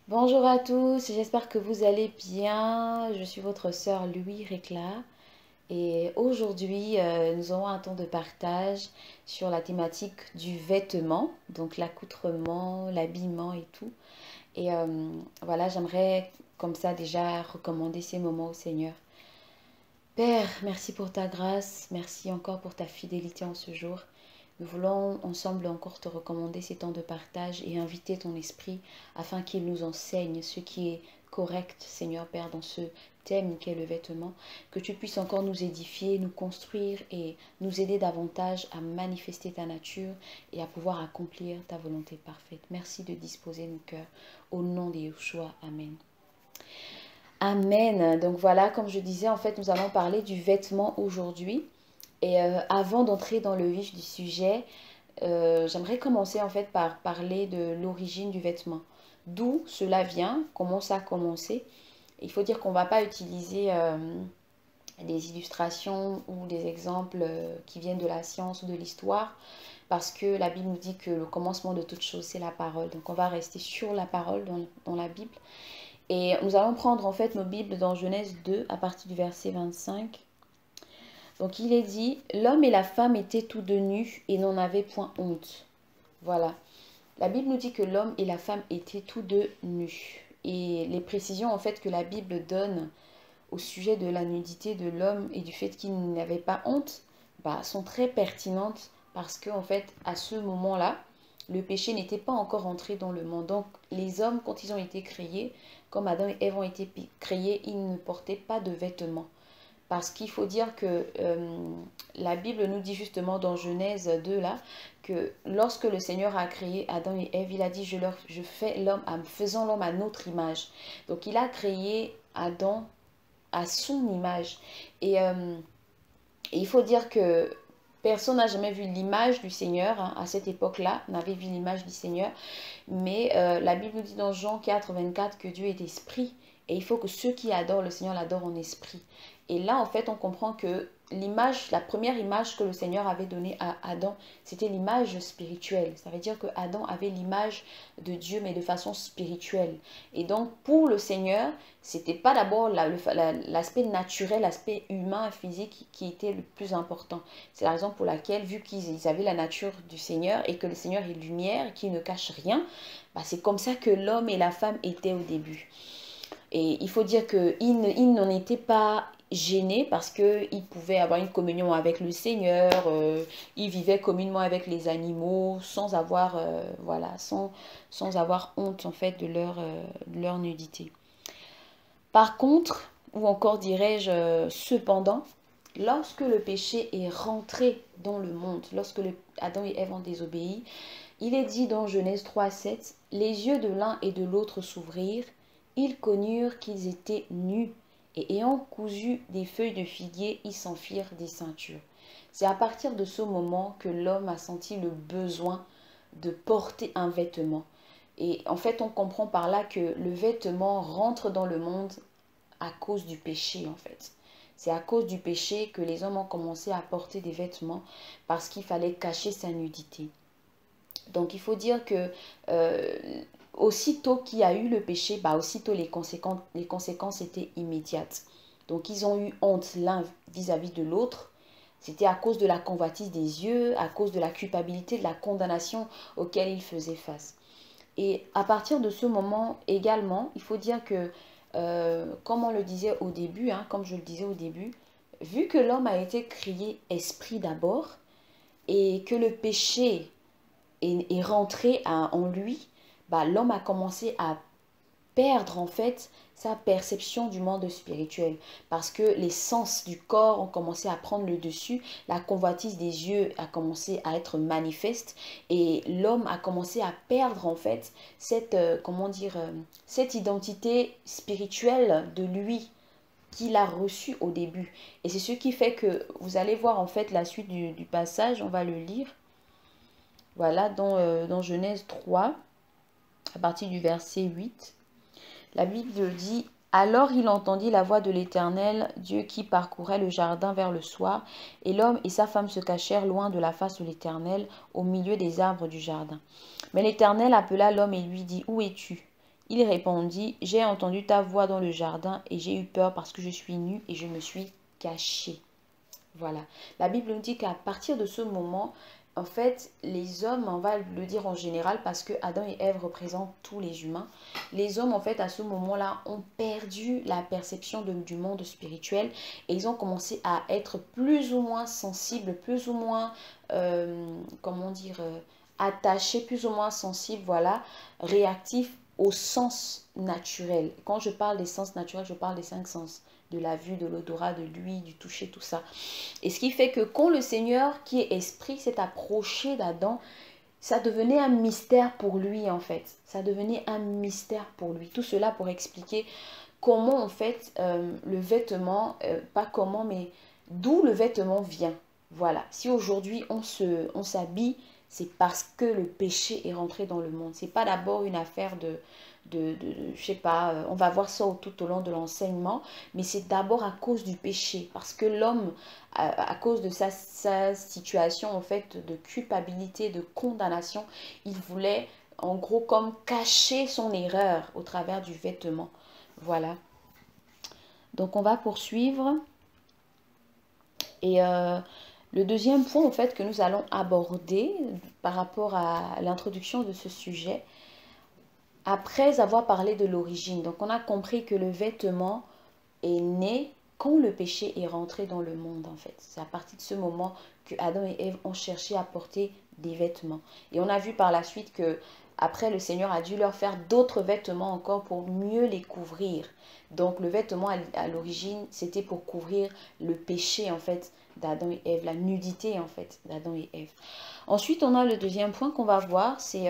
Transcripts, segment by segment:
Bonjour à tous, j'espère que vous allez bien. Je suis votre sœur Louis Récla et aujourd'hui nous aurons un temps de partage sur la thématique du vêtement, donc l'accoutrement, l'habillement et tout. Voilà, j'aimerais comme ça déjà recommander ces moments au Seigneur. Père, merci pour ta grâce, merci encore pour ta fidélité en ce jour. Nous voulons ensemble encore te recommander ces temps de partage et inviter ton esprit afin qu'il nous enseigne ce qui est correct, Seigneur Père, dans ce thème qu'est le vêtement, que tu puisses encore nous édifier, nous construire et nous aider davantage à manifester ta nature et à pouvoir accomplir ta volonté parfaite. Merci de disposer nos cœurs. Au nom de Yeshua, Amen. Amen. Donc voilà, comme je disais, en fait, nous allons parler du vêtement aujourd'hui. Avant d'entrer dans le vif du sujet, j'aimerais commencer en fait par parler de l'origine du vêtement. D'où cela vient, comment ça a commencé. Il faut dire qu'on ne va pas utiliser des illustrations ou des exemples qui viennent de la science ou de l'histoire, parce que la Bible nous dit que le commencement de toute chose, c'est la parole. Donc on va rester sur la parole dans la Bible. Et nous allons prendre en fait nos Bibles dans Genèse 2 à partir du verset 25. Donc il est dit, l'homme et la femme étaient tous deux nus et n'en avaient point honte. Voilà. La Bible nous dit que l'homme et la femme étaient tous deux nus. Et les précisions en fait que la Bible donne au sujet de la nudité de l'homme et du fait qu'il n'avait pas honte, sont très pertinentes parce que en fait à ce moment-là, le péché n'était pas encore entré dans le monde. Donc les hommes, quand ils ont été créés, comme Adam et Ève ont été créés, ils ne portaient pas de vêtements. Parce qu'il faut dire que la Bible nous dit justement dans Genèse 2 là, que lorsque le Seigneur a créé Adam et Ève, il a dit je fais l'homme, faisons l'homme à notre image. Donc il a créé Adam à son image. Et il faut dire que personne n'a jamais vu l'image du Seigneur, hein, à cette époque-là, n'avait vu l'image du Seigneur. Mais la Bible nous dit dans Jean 4, 24 que Dieu est esprit. Et il faut que ceux qui adorent le Seigneur l'adorent en esprit. Et là, en fait, on comprend que l'image, la première image que le Seigneur avait donnée à Adam, c'était l'image spirituelle. Ça veut dire que Adam avait l'image de Dieu, mais de façon spirituelle. Et donc, pour le Seigneur, c'était pas d'abord l'aspect naturel, l'aspect humain, physique qui était le plus important. C'est la raison pour laquelle, vu qu'ils avaient la nature du Seigneur et que le Seigneur est lumière, qui ne cache rien, c'est comme ça que l'homme et la femme étaient au début. Et il faut dire qu'ils n'en étaient pas gênés parce qu'ils pouvaient avoir une communion avec le Seigneur, ils vivaient communément avec les animaux sans avoir, sans avoir honte en fait de leur nudité. Par contre, ou encore dirais-je cependant, lorsque le péché est rentré dans le monde, lorsque Adam et Ève ont désobéi, il est dit dans Genèse 3,7, les yeux de l'un et de l'autre s'ouvrirent, ils connurent qu'ils étaient nus, et ayant cousu des feuilles de figuier, ils s'en firent des ceintures. C'est à partir de ce moment que l'homme a senti le besoin de porter un vêtement. Et en fait, on comprend par là que le vêtement rentre dans le monde à cause du péché, en fait. C'est à cause du péché que les hommes ont commencé à porter des vêtements parce qu'il fallait cacher sa nudité. Donc, il faut dire que aussitôt qu'il y a eu le péché, aussitôt les conséquences étaient immédiates. Donc, ils ont eu honte l'un vis-à-vis de l'autre. C'était à cause de la convoitise des yeux, à cause de la culpabilité, de la condamnation auquel ils faisaient face. Et à partir de ce moment également, il faut dire que, comme on le disait au début, hein, comme je le disais au début, vu que l'homme a été créé esprit d'abord et que le péché est rentré en lui, l'homme a commencé à perdre en fait sa perception du monde spirituel parce que les sens du corps ont commencé à prendre le dessus, la convoitise des yeux a commencé à être manifeste et l'homme a commencé à perdre en fait cette cette identité spirituelle de lui qu'il a reçue au début. Et c'est ce qui fait que vous allez voir en fait la suite du passage, on va le lire. Voilà, dans Genèse 3, à partir du verset 8. La Bible dit, alors il entendit la voix de l'Éternel, Dieu qui parcourait le jardin vers le soir, et l'homme et sa femme se cachèrent loin de la face de l'Éternel, au milieu des arbres du jardin. Mais l'Éternel appela l'homme et lui dit, où es-tu? Il répondit, j'ai entendu ta voix dans le jardin et j'ai eu peur parce que je suis nu et je me suis caché. Voilà. La Bible nous dit qu'à partir de ce moment, en fait, les hommes, on va le dire en général parce que Adam et Ève représentent tous les humains. Les hommes, en fait, à ce moment-là, ont perdu la perception du monde spirituel et ils ont commencé à être plus ou moins sensibles, plus ou moins, comment dire, attachés, plus ou moins sensibles, voilà, réactifs au sens naturel. Quand je parle des sens naturels, je parle des 5 sens, de la vue, de l'odorat, de l'ouïe, du toucher, tout ça. Et ce qui fait que quand le Seigneur, qui est esprit, s'est approché d'Adam, ça devenait un mystère pour lui en fait. Ça devenait un mystère pour lui. Tout cela pour expliquer comment en fait le vêtement, pas comment, mais d'où le vêtement vient. Voilà. Si aujourd'hui on s'habille, c'est parce que le péché est rentré dans le monde. C'est pas d'abord une affaire je sais pas, on va voir ça tout au long de l'enseignement, mais c'est d'abord à cause du péché, parce que l'homme, à cause de sa situation en fait de culpabilité, de condamnation, il voulait en gros comme cacher son erreur au travers du vêtement. Voilà. Donc on va poursuivre. Et le deuxième point en fait que nous allons aborder par rapport à l'introduction de ce sujet, après avoir parlé de l'origine, donc on a compris que le vêtement est né quand le péché est rentré dans le monde en fait. C'est à partir de ce moment que Adam et Ève ont cherché à porter des vêtements. Et on a vu par la suite que après le Seigneur a dû leur faire d'autres vêtements encore pour mieux les couvrir. Donc le vêtement à l'origine c'était pour couvrir le péché en fait d'Adam et Ève, la nudité en fait d'Adam et Ève. Ensuite on a le deuxième point qu'on va voir, c'est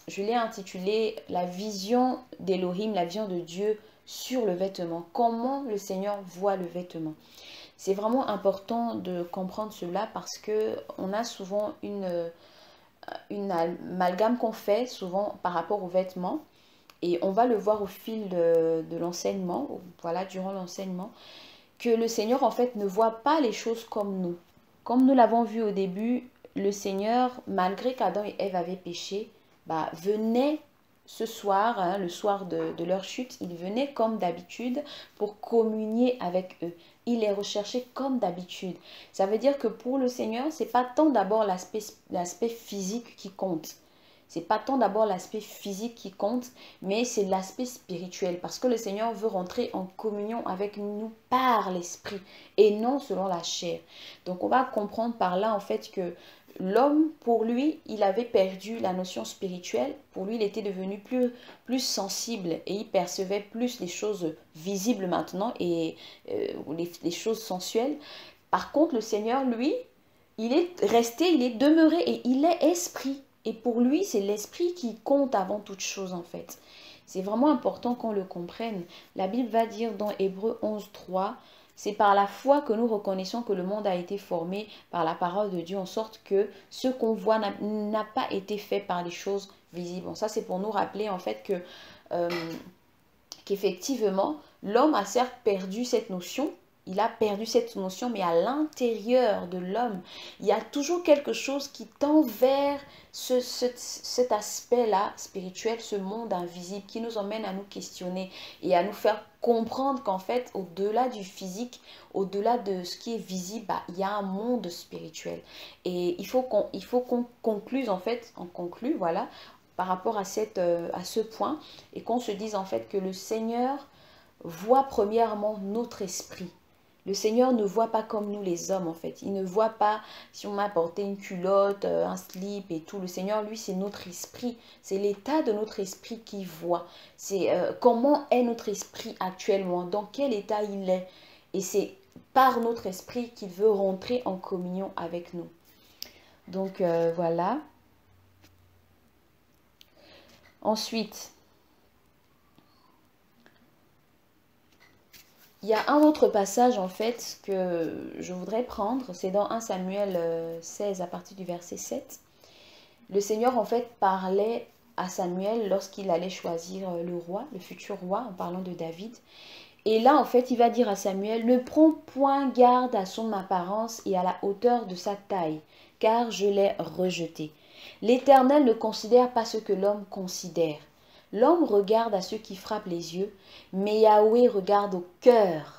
je l'ai intitulé la vision d'Élohim, la vision de Dieu sur le vêtement. Comment le Seigneur voit le vêtement. C'est vraiment important de comprendre cela parce que on a souvent une amalgame qu'on fait souvent par rapport aux vêtements. Et on va le voir au fil de l'enseignement, voilà, durant l'enseignement, que le Seigneur en fait ne voit pas les choses comme nous. Comme nous l'avons vu au début, le Seigneur, malgré qu'Adam et Ève avaient péché, venait ce soir, hein, le soir de leur chute, il venait comme d'habitude pour communier avec eux. Il les recherchait comme d'habitude. Ça veut dire que pour le Seigneur, c'est pas tant d'abord l'aspect physique qui compte. C'est pas tant d'abord l'aspect physique qui compte, mais c'est l'aspect spirituel. Parce que le Seigneur veut rentrer en communion avec nous par l'esprit et non selon la chair. Donc on va comprendre par là en fait que l'homme, pour lui, il avait perdu la notion spirituelle. Pour lui, il était devenu plus sensible et il percevait plus les choses visibles maintenant et les choses sensuelles. Par contre, le Seigneur, lui, il est resté, il est demeuré et il est esprit. Et pour lui, c'est l'esprit qui compte avant toute chose en fait. C'est vraiment important qu'on le comprenne. La Bible va dire dans Hébreux 11:3, c'est par la foi que nous reconnaissons que le monde a été formé par la parole de Dieu, en sorte que ce qu'on voit n'a pas été fait par les choses visibles. Bon, ça, c'est pour nous rappeler en fait qu'effectivement, l'homme a certes perdu cette notion. Il a perdu cette notion, mais à l'intérieur de l'homme, il y a toujours quelque chose qui tend vers cet aspect-là spirituel, ce monde invisible qui nous emmène à nous questionner et à nous faire comprendre qu'en fait, au-delà du physique, au-delà de ce qui est visible, il y a un monde spirituel. Et il faut qu'on conclue, en fait, on conclut, voilà, par rapport à ce point, et qu'on se dise en fait que le Seigneur voit premièrement notre esprit. Le Seigneur ne voit pas comme nous les hommes en fait. Il ne voit pas si on m'a porté une culotte, un slip et tout. Le Seigneur, lui, c'est notre esprit. C'est l'état de notre esprit qui voit. C'est comment est notre esprit actuellement, dans quel état il est. Et c'est par notre esprit qu'il veut rentrer en communion avec nous. Donc voilà. Ensuite, il y a un autre passage en fait que je voudrais prendre, c'est dans 1 Samuel 16 à partir du verset 7. Le Seigneur en fait parlait à Samuel lorsqu'il allait choisir le roi, le futur roi, en parlant de David. Et là en fait il va dire à Samuel, ne prends point garde à son apparence et à la hauteur de sa taille, car je l'ai rejeté. L'Éternel ne considère pas ce que l'homme considère. L'homme regarde à ceux qui frappent les yeux, mais Yahweh regarde au cœur.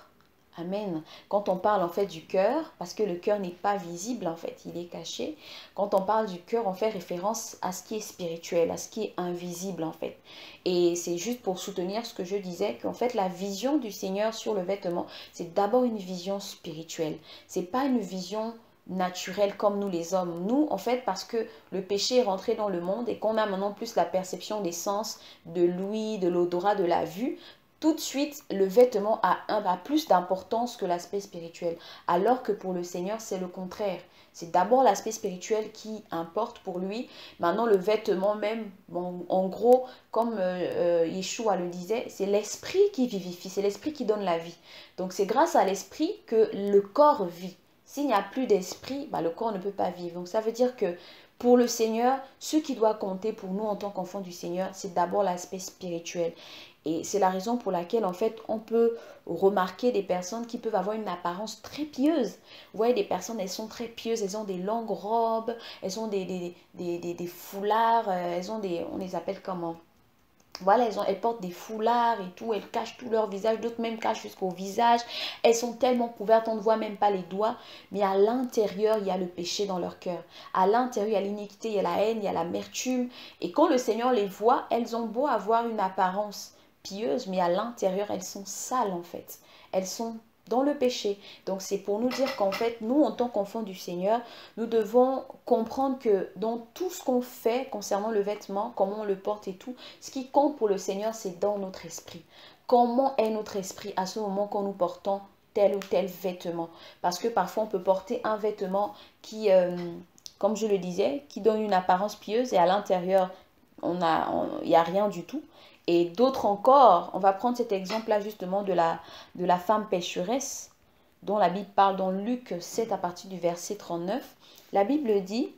Amen. Quand on parle en fait du cœur, parce que le cœur n'est pas visible en fait, il est caché. Quand on parle du cœur, on fait référence à ce qui est spirituel, à ce qui est invisible en fait. Et c'est juste pour soutenir ce que je disais, qu'en fait la vision du Seigneur sur le vêtement, c'est d'abord une vision spirituelle. C'est pas une vision naturelle comme nous les hommes. Nous, en fait, parce que le péché est rentré dans le monde et qu'on a maintenant plus la perception des sens, de l'ouïe, de l'odorat, de la vue, tout de suite, le vêtement a plus d'importance que l'aspect spirituel. Alors que pour le Seigneur, c'est le contraire. C'est d'abord l'aspect spirituel qui importe pour lui. Maintenant, le vêtement même, bon, en gros, comme Yeshua le disait, c'est l'esprit qui vivifie, c'est l'esprit qui donne la vie. Donc, c'est grâce à l'esprit que le corps vit. S'il n'y a plus d'esprit, bah, le corps ne peut pas vivre. Donc, ça veut dire que pour le Seigneur, ce qui doit compter pour nous en tant qu'enfants du Seigneur, c'est d'abord l'aspect spirituel. Et c'est la raison pour laquelle, en fait, on peut remarquer des personnes qui peuvent avoir une apparence très pieuse. Vous voyez, des personnes, elles sont très pieuses, elles ont des longues robes, elles ont des foulards, elles ont des, on les appelle comment? Voilà, elles portent des foulards et tout, elles cachent tout leur visage, d'autres même cachent jusqu'au visage. Elles sont tellement couvertes, on ne voit même pas les doigts, mais à l'intérieur, il y a le péché dans leur cœur. À l'intérieur, il y a l'iniquité, il y a la haine, il y a l'amertume. Et quand le Seigneur les voit, elles ont beau avoir une apparence pieuses, mais à l'intérieur, elles sont sales en fait. Elles sont dans le péché. Donc c'est pour nous dire qu'en fait, nous, en tant qu'enfants du Seigneur, nous devons comprendre que dans tout ce qu'on fait concernant le vêtement, comment on le porte et tout, ce qui compte pour le Seigneur, c'est dans notre esprit. Comment est notre esprit à ce moment quand nous portons tel ou tel vêtement? Parce que parfois, on peut porter un vêtement qui, comme je le disais, qui donne une apparence pieuse et à l'intérieur, il n'y a rien du tout. Et d'autres encore, on va prendre cet exemple-là justement de la femme pécheresse, dont la Bible parle dans Luc 7 à partir du verset 39. La Bible dit,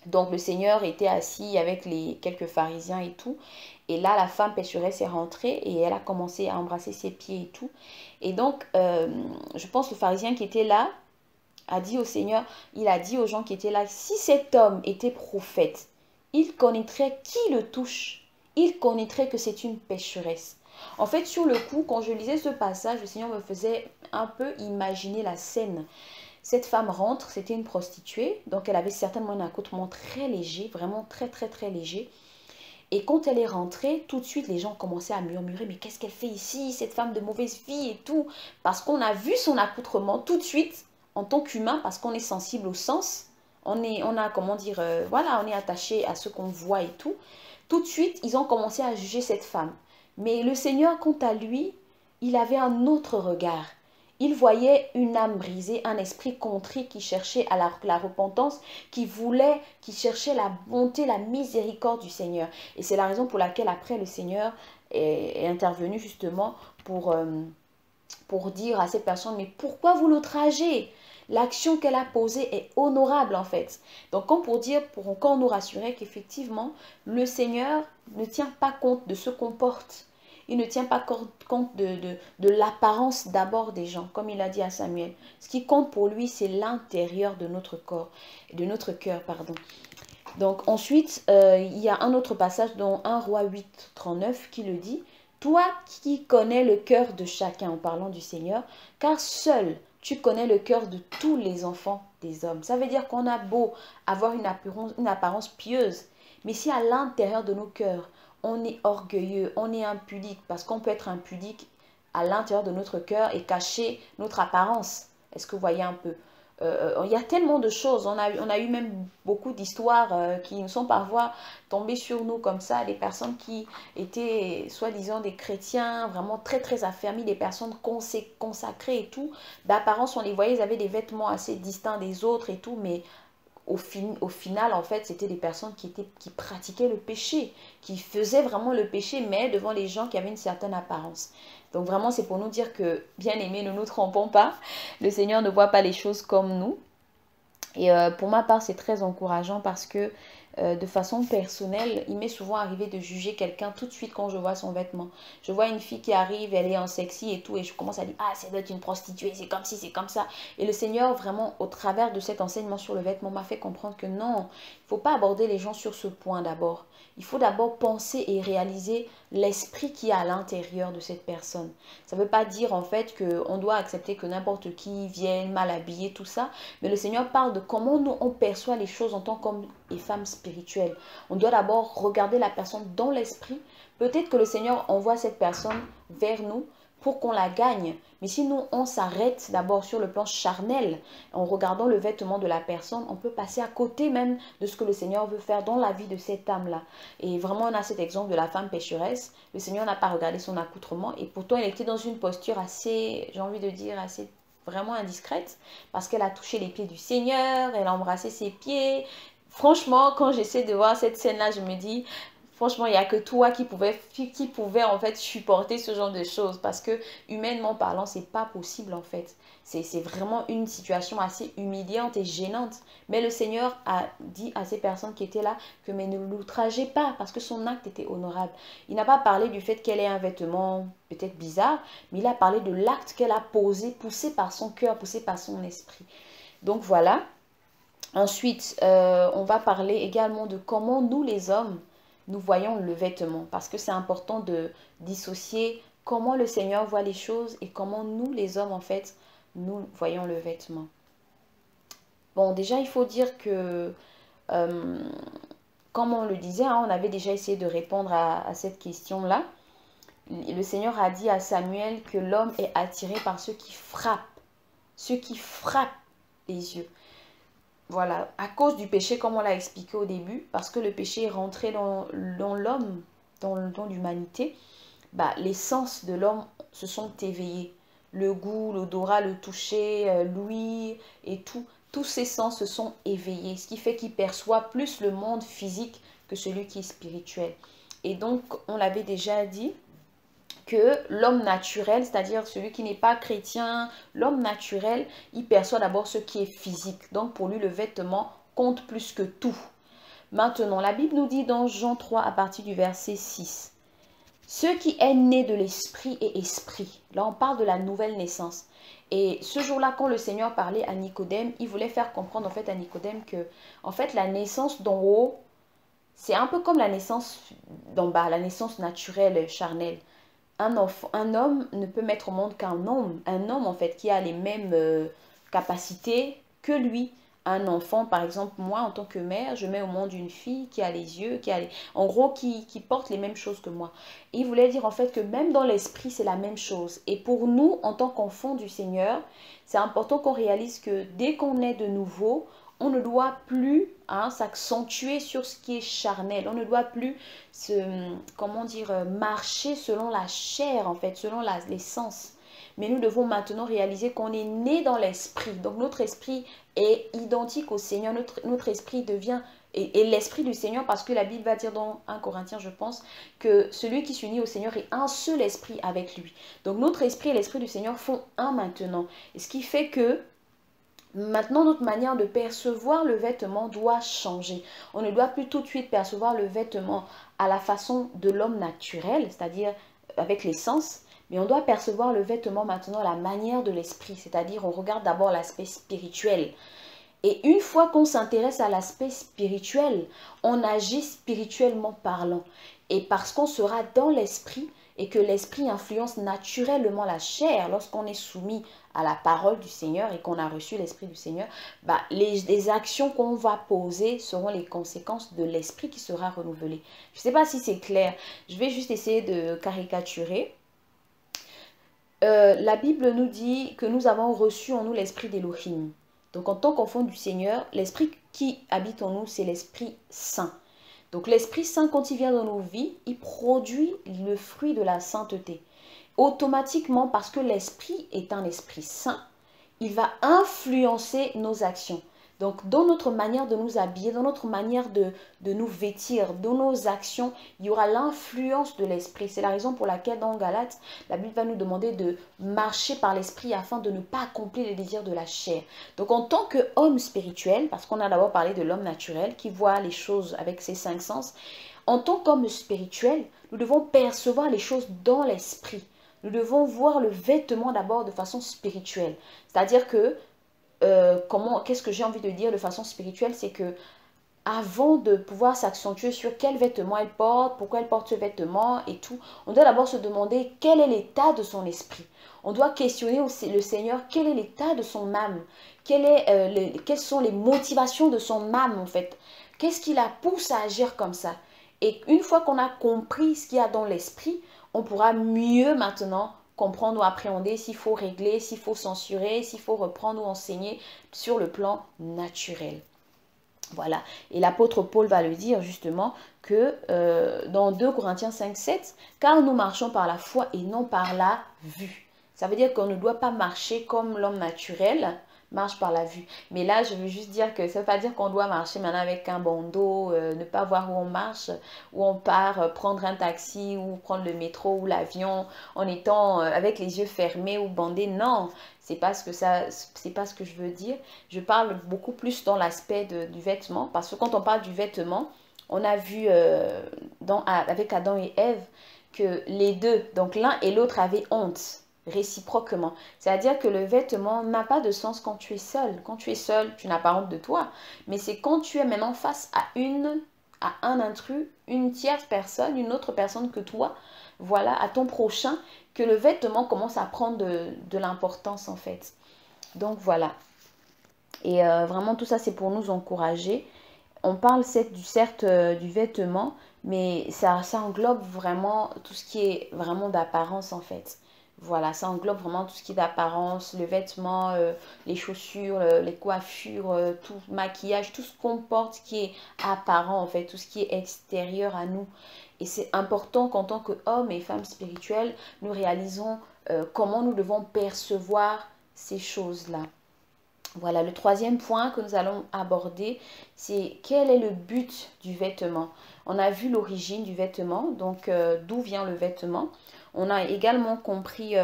donc le Seigneur était assis avec quelques pharisiens et tout. Et là, la femme pécheresse est rentrée et elle a commencé à embrasser ses pieds et tout. Et donc, je pense le pharisien qui était là a dit au Seigneur, il a dit aux gens qui étaient là, si cet homme était prophète, il connaîtrait qui le touche. Il connaîtrait que c'est une pécheresse. En fait, sur le coup, quand je lisais ce passage, le Seigneur me faisait un peu imaginer la scène. Cette femme rentre, c'était une prostituée, donc elle avait certainement un accoutrement très léger, vraiment très très très léger. Et quand elle est rentrée, tout de suite, les gens commençaient à murmurer, mais qu'est-ce qu'elle fait ici, cette femme de mauvaise vie et tout. Parce qu'on a vu son accoutrement tout de suite, en tant qu'humain, parce qu'on est sensible au sens. Comment dire, voilà, on est attaché à ce qu'on voit et tout. Tout de suite, ils ont commencé à juger cette femme. Mais le Seigneur, quant à lui, il avait un autre regard. Il voyait une âme brisée, un esprit contrit qui cherchait à la repentance, qui cherchait la bonté, la miséricorde du Seigneur. Et c'est la raison pour laquelle après le Seigneur est intervenu justement pour dire à ces personnes, mais pourquoi vous l'outragez? L'action qu'elle a posée est honorable en fait. Donc comme pour encore nous rassurer qu'effectivement, le Seigneur ne tient pas compte de ce qu'on porte. Il ne tient pas compte de l'apparence d'abord des gens, comme il a dit à Samuel. Ce qui compte pour lui, c'est l'intérieur de notre corps, de notre cœur, pardon. Donc ensuite, il y a un autre passage dans 1 Roi 8, 39 qui le dit. Toi qui connais le cœur de chacun en parlant du Seigneur, car seul tu connais le cœur de tous les enfants des hommes. Ça veut dire qu'on a beau avoir une apparence pieuse, mais si à l'intérieur de nos cœurs, on est orgueilleux, on est impudique, parce qu'on peut être impudique à l'intérieur de notre cœur et cacher notre apparence. Est-ce que vous voyez un peu? Il y a tellement de choses. On a eu même beaucoup d'histoires qui nous sont parfois tombées sur nous comme ça. Des personnes qui étaient soi-disant des chrétiens, vraiment très très affermis, des personnes consacrées et tout. D'apparence, on les voyait, ils avaient des vêtements assez distincts des autres et tout, mais au final, en fait, c'était des personnes qui pratiquaient le péché, qui faisaient vraiment le péché, mais devant les gens qui avaient une certaine apparence. Donc vraiment, c'est pour nous dire que, bien aimés, ne nous trompons pas. Le Seigneur ne voit pas les choses comme nous. Et pour ma part, c'est très encourageant parce que de façon personnelle, il m'est souvent arrivé de juger quelqu'un tout de suite quand je vois son vêtement. Je vois une fille qui arrive, elle est en sexy et tout, et je commence à dire, ah, ça doit être une prostituée, c'est comme ci, c'est comme ça. Et le Seigneur, vraiment, au travers de cet enseignement sur le vêtement, m'a fait comprendre que non, il ne faut pas aborder les gens sur ce point d'abord. Il faut d'abord penser et réaliser l'esprit qui est à l'intérieur de cette personne. Ça ne veut pas dire en fait qu'on doit accepter que n'importe qui vienne mal habillé, tout ça. Mais le Seigneur parle de comment nous on perçoit les choses en tant qu'hommes et femmes spirituels. On doit d'abord regarder la personne dans l'esprit. Peut-être que le Seigneur envoie cette personne vers nous pour qu'on la gagne. Mais si nous, on s'arrête d'abord sur le plan charnel, en regardant le vêtement de la personne, on peut passer à côté même de ce que le Seigneur veut faire dans la vie de cette âme-là. Et vraiment, on a cet exemple de la femme pécheresse. Le Seigneur n'a pas regardé son accoutrement et pourtant, elle était dans une posture assez, j'ai envie de dire, assez vraiment indiscrète parce qu'elle a touché les pieds du Seigneur, elle a embrassé ses pieds. Franchement, quand j'essaie de voir cette scène-là, je me dis, franchement, il n'y a que toi qui pouvait en fait supporter ce genre de choses parce que humainement parlant, c'est pas possible en fait. C'est vraiment une situation assez humiliante et gênante. Mais le Seigneur a dit à ces personnes qui étaient là que mais ne l'outragez pas parce que son acte était honorable. Il n'a pas parlé du fait qu'elle ait un vêtement peut-être bizarre, mais il a parlé de l'acte qu'elle a posé, poussé par son cœur, poussé par son esprit. Donc voilà. Ensuite, on va parler également de comment nous les hommes, nous voyons le vêtement. Parce que c'est important de dissocier comment le Seigneur voit les choses et comment nous les hommes, en fait, nous voyons le vêtement. Bon, déjà, il faut dire que, comme on le disait, hein, on avait déjà essayé de répondre à cette question-là. Le Seigneur a dit à Samuel que l'homme est attiré par ceux qui frappent les yeux. Voilà, à cause du péché, comme on l'a expliqué au début, parce que le péché est rentré dans l'homme, dans l'humanité, bah, les sens de l'homme se sont éveillés. Le goût, l'odorat, le toucher, l'ouïe et tout, tous ces sens se sont éveillés, ce qui fait qu'il perçoit plus le monde physique que celui qui est spirituel. Et donc, on l'avait déjà dit, que l'homme naturel, c'est-à-dire celui qui n'est pas chrétien, l'homme naturel, il perçoit d'abord ce qui est physique. Donc pour lui, le vêtement compte plus que tout. Maintenant, la Bible nous dit dans Jean 3 à partir du verset 6, « Ce qui est né de l'esprit est esprit. » Là, on parle de la nouvelle naissance. Et ce jour-là, quand le Seigneur parlait à Nicodème, il voulait faire comprendre en fait à Nicodème que en fait, la naissance d'en haut, c'est un peu comme la naissance d'en bas, la naissance naturelle, charnelle. Un homme ne peut mettre au monde qu'un homme. Un homme, en fait, qui a les mêmes capacités que lui. Un enfant, par exemple, moi, en tant que mère, je mets au monde une fille qui a les yeux, en gros, qui porte les mêmes choses que moi. Et il voulait dire, en fait, que même dans l'esprit, c'est la même chose. Et pour nous, en tant qu'enfants du Seigneur, c'est important qu'on réalise que dès qu'on est de nouveau, on ne doit plus s'accentuer sur ce qui est charnel. On ne doit plus marcher selon la chair, en fait, selon les sens. Mais nous devons maintenant réaliser qu'on est né dans l'esprit. Donc notre esprit est identique au Seigneur. Notre esprit devient et l'esprit du Seigneur, parce que la Bible va dire dans 1 Corinthiens, je pense, que celui qui s'unit au Seigneur est un seul esprit avec lui. Donc notre esprit et l'esprit du Seigneur font un maintenant. Et ce qui fait que maintenant, notre manière de percevoir le vêtement doit changer. On ne doit plus tout de suite percevoir le vêtement à la façon de l'homme naturel, c'est-à-dire avec les sens, mais on doit percevoir le vêtement maintenant à la manière de l'esprit, c'est-à-dire on regarde d'abord l'aspect spirituel. Et une fois qu'on s'intéresse à l'aspect spirituel, on agit spirituellement parlant. Et parce qu'on sera dans l'esprit, et que l'esprit influence naturellement la chair lorsqu'on est soumis à la parole du Seigneur et qu'on a reçu l'esprit du Seigneur, bah, les actions qu'on va poser seront les conséquences de l'esprit qui sera renouvelé. Je ne sais pas si c'est clair, je vais juste essayer de caricaturer. La Bible nous dit que nous avons reçu en nous l'esprit d'Élohim. Donc en tant qu'enfant du Seigneur, l'esprit qui habite en nous, c'est l'Esprit Saint. Donc l'Esprit Saint, quand il vient dans nos vies, il produit le fruit de la sainteté. Automatiquement, parce que l'Esprit est un Esprit Saint, il va influencer nos actions. Donc, dans notre manière de nous habiller, dans notre manière de nous vêtir, dans nos actions, il y aura l'influence de l'esprit. C'est la raison pour laquelle dans Galates, la Bible va nous demander de marcher par l'esprit afin de ne pas accomplir les désirs de la chair. Donc, en tant qu'homme spirituel, parce qu'on a d'abord parlé de l'homme naturel qui voit les choses avec ses 5 sens, en tant qu'homme spirituel, nous devons percevoir les choses dans l'esprit. Nous devons voir le vêtement d'abord de façon spirituelle. C'est-à-dire que, qu'est-ce que j'ai envie de dire de façon spirituelle, c'est que avant de pouvoir s'accentuer sur quel vêtement elle porte, pourquoi elle porte ce vêtement et tout, on doit d'abord se demander quel est l'état de son esprit. On doit questionner aussi le Seigneur, quel est l'état de son âme, quelles sont les motivations de son âme en fait. Qu'est-ce qui la pousse à agir comme ça? Et une fois qu'on a compris ce qu'il y a dans l'esprit, on pourra mieux maintenant comprendre ou appréhender s'il faut régler, s'il faut censurer, s'il faut reprendre ou enseigner sur le plan naturel. Voilà. Et l'apôtre Paul va le dire justement que dans 2 Corinthiens 5, 7, car nous marchons par la foi et non par la vue. Ça veut dire qu'on ne doit pas marcher comme l'homme naturel marche par la vue. Mais là, je veux juste dire que ça ne veut pas dire qu'on doit marcher maintenant avec un bandeau, ne pas voir où on marche, où on part, prendre un taxi ou prendre le métro ou l'avion en étant avec les yeux fermés ou bandés. Non, c'est pas ce que je veux dire. Je parle beaucoup plus dans l'aspect du vêtement, parce que quand on parle du vêtement, on a vu avec Adam et Ève que les deux, donc l'un et l'autre avaient honte réciproquement. C'est-à-dire que le vêtement n'a pas de sens quand tu es seul. Quand tu es seul, tu n'as pas honte de toi. Mais c'est quand tu es maintenant face à un intrus, une tierce personne, une autre personne que toi, voilà, à ton prochain, que le vêtement commence à prendre de l'importance en fait. Donc voilà. Et vraiment tout ça c'est pour nous encourager. On parle certes du vêtement, mais ça englobe vraiment tout ce qui est vraiment d'apparence en fait. Voilà, ça englobe vraiment tout ce qui est d'apparence, le vêtement, les chaussures, les coiffures, tout maquillage, tout ce qu'on porte qui est apparent en fait, tout ce qui est extérieur à nous. Et c'est important qu'en tant qu'hommes et femmes spirituels, nous réalisons comment nous devons percevoir ces choses-là. Voilà, le troisième point que nous allons aborder, c'est quel est le but du vêtement. On a vu l'origine du vêtement, donc d'où vient le vêtement. On a également compris